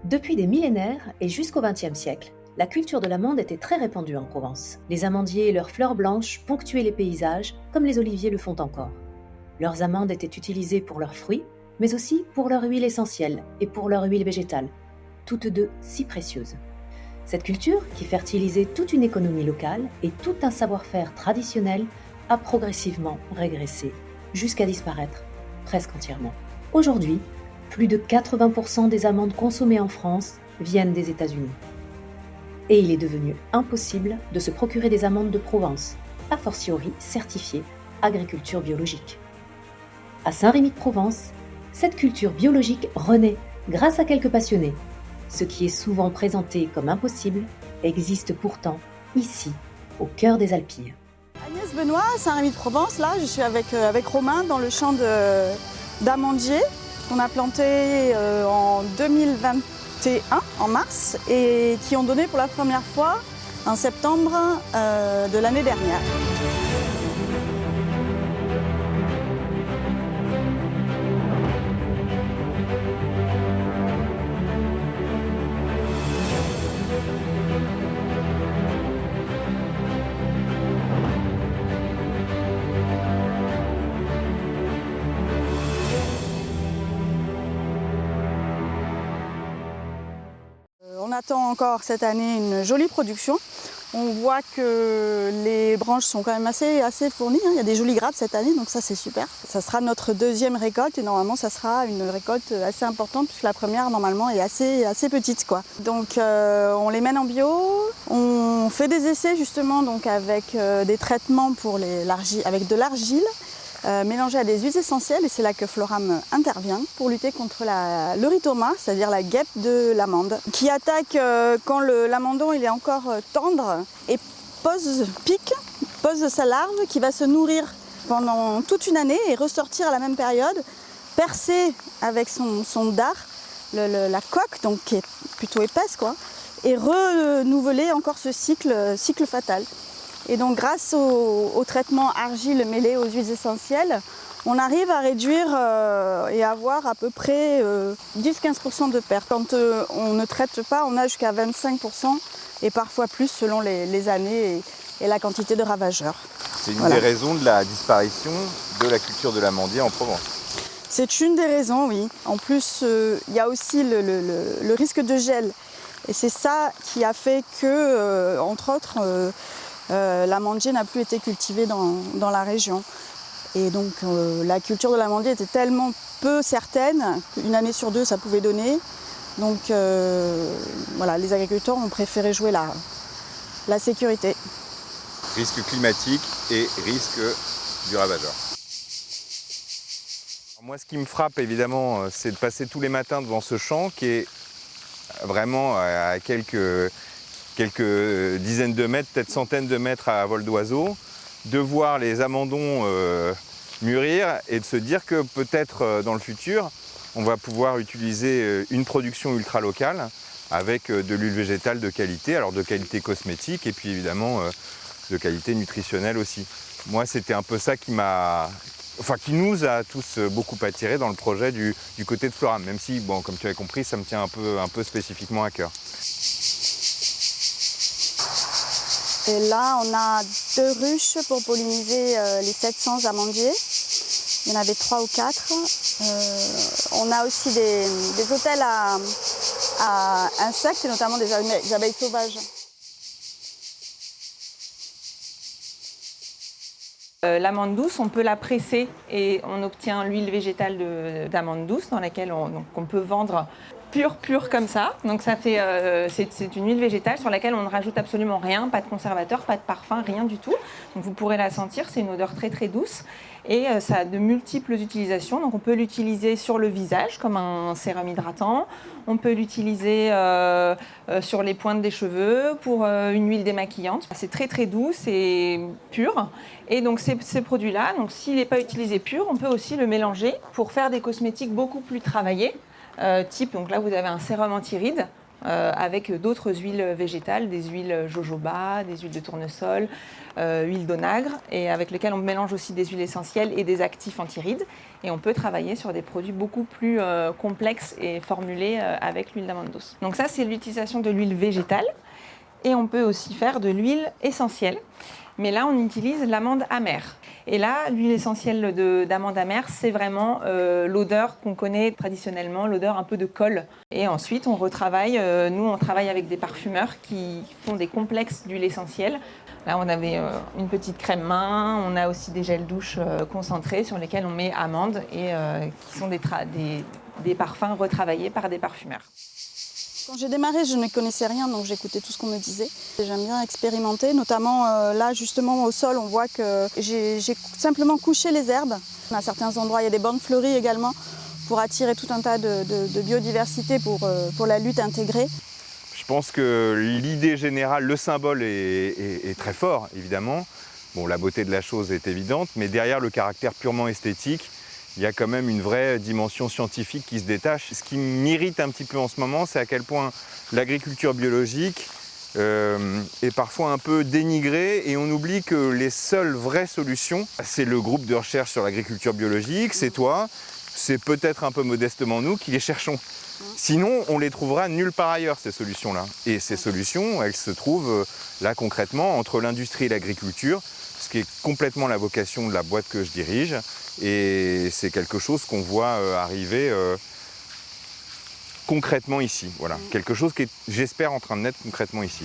Depuis des millénaires et jusqu'au XXe siècle, la culture de l'amande était très répandue en Provence. Les amandiers et leurs fleurs blanches ponctuaient les paysages, comme les oliviers le font encore. Leurs amandes étaient utilisées pour leurs fruits, mais aussi pour leur huile essentielle et pour leur huile végétale, toutes deux si précieuses. Cette culture, qui fertilisait toute une économie locale et tout un savoir-faire traditionnel, a progressivement régressé, jusqu'à disparaître presque entièrement. Aujourd'hui, plus de 80% des amandes consommées en France viennent des États-Unis. Et il est devenu impossible de se procurer des amandes de Provence, a fortiori certifiées agriculture biologique. À Saint-Rémy-de-Provence, cette culture biologique renaît grâce à quelques passionnés. Ce qui est souvent présenté comme impossible existe pourtant ici, au cœur des Alpilles. Agnès Benoît, Saint-Rémy-de-Provence, là je suis avec Romain dans le champ d'amandiers qu'on a planté en 2021, en mars, et qui ont donné pour la première fois en septembre de l'année dernière. On attend encore cette année une jolie production. On voit que les branches sont quand même assez fournies. Il y a des jolies grappes cette année, donc ça c'est super. Ça sera notre deuxième récolte et normalement ça sera une récolte assez importante puisque la première normalement est assez petite, quoi. Donc on les mène en bio. On fait des essais justement donc avec des traitements pour avec de l'argile. Mélangé à des huiles essentielles, et c'est là que Floram intervient pour lutter contre l'eurythoma, c'est-à-dire la guêpe de l'amande, qui attaque quand l'amandon il est encore tendre et pose sa larve qui va se nourrir pendant toute une année et ressortir à la même période, percer avec son dard la coque, donc qui est plutôt épaisse, quoi, et renouveler encore ce cycle fatal. Et donc grâce au traitement argile mêlé aux huiles essentielles, on arrive à réduire et avoir à peu près 10-15% de perte. Quand on ne traite pas, on a jusqu'à 25% et parfois plus selon les années et la quantité de ravageurs. C'est une des raisons de la disparition de la culture de l'amandier en Provence. C'est une des raisons, oui. En plus, il y a aussi le risque de gel. Et c'est ça qui a fait que, entre autres, l'amandier n'a plus été cultivé dans la région. Et donc la culture de l'amandier était tellement peu certaine qu'une année sur deux ça pouvait donner. Donc voilà, les agriculteurs ont préféré jouer la sécurité. Risque climatique et risque du ravageur. Moi ce qui me frappe évidemment c'est de passer tous les matins devant ce champ qui est vraiment à quelques dizaines de mètres, peut-être centaines de mètres à vol d'oiseau, de voir les amandons mûrir et de se dire que peut-être dans le futur, on va pouvoir utiliser une production ultra locale avec de l'huile végétale de qualité, alors de qualité cosmétique et puis évidemment de qualité nutritionnelle aussi. Moi, c'était un peu ça qui nous a tous beaucoup attirés dans le projet du côté de Floram, même si, bon, comme tu as compris, ça me tient un peu spécifiquement à cœur. Et là, on a 2 ruches pour polliniser les 700 amandiers. Il y en avait 3 ou 4. On a aussi des hôtels à insectes, et notamment des abeilles sauvages. L'amande douce, on peut la presser et on obtient l'huile végétale d'amande douce dans laquelle on peut vendre pure comme ça. Donc ça fait, c'est une huile végétale sur laquelle on ne rajoute absolument rien, pas de conservateur, pas de parfum, rien du tout. Donc vous pourrez la sentir, c'est une odeur très douce et ça a de multiples utilisations. Donc on peut l'utiliser sur le visage comme un sérum hydratant, on peut l'utiliser sur les pointes des cheveux pour une huile démaquillante. C'est très doux, c'est pur. Et donc ces produits-là, donc s'il n'est pas utilisé pur, on peut aussi le mélanger pour faire des cosmétiques beaucoup plus travaillés. Type, donc là vous avez un sérum anti-rides avec d'autres huiles végétales, des huiles jojoba, des huiles de tournesol, huile d'onagre, et avec lesquelles on mélange aussi des huiles essentielles et des actifs antirides. Et on peut travailler sur des produits beaucoup plus complexes et formulés avec l'huile d'amande douce. Donc ça, c'est l'utilisation de l'huile végétale. Et on peut aussi faire de l'huile essentielle. Mais là, on utilise l'amande amère. Et là, l'huile essentielle d'amande amère, c'est vraiment l'odeur qu'on connaît traditionnellement, l'odeur un peu de colle. Et ensuite, on retravaille. Nous, on travaille avec des parfumeurs qui font des complexes d'huile essentielle. Là, on avait une petite crème main. On a aussi des gels douche concentrés sur lesquels on met amandes et qui sont des parfums retravaillés par des parfumeurs. Quand j'ai démarré, je ne connaissais rien, donc j'écoutais tout ce qu'on me disait. J'aime bien expérimenter, notamment là, justement, au sol, on voit que j'ai simplement couché les herbes. À certains endroits, il y a des bandes fleuries également pour attirer tout un tas de biodiversité pour la lutte intégrée. Je pense que l'idée générale, le symbole est très fort, évidemment. Bon, la beauté de la chose est évidente, mais derrière le caractère purement esthétique, il y a quand même une vraie dimension scientifique qui se détache. Ce qui m'irrite un petit peu en ce moment, c'est à quel point l'agriculture biologique est parfois un peu dénigrée et on oublie que les seules vraies solutions, c'est le groupe de recherche sur l'agriculture biologique, c'est toi, c'est peut-être un peu modestement nous qui les cherchons. Sinon, on les trouvera nulle part ailleurs, ces solutions-là. Et ces solutions, elles se trouvent là concrètement entre l'industrie et l'agriculture, ce qui est complètement la vocation de la boîte que je dirige. Et c'est quelque chose qu'on voit arriver concrètement ici. Voilà. Quelque chose qui est, j'espère, en train de naître concrètement ici.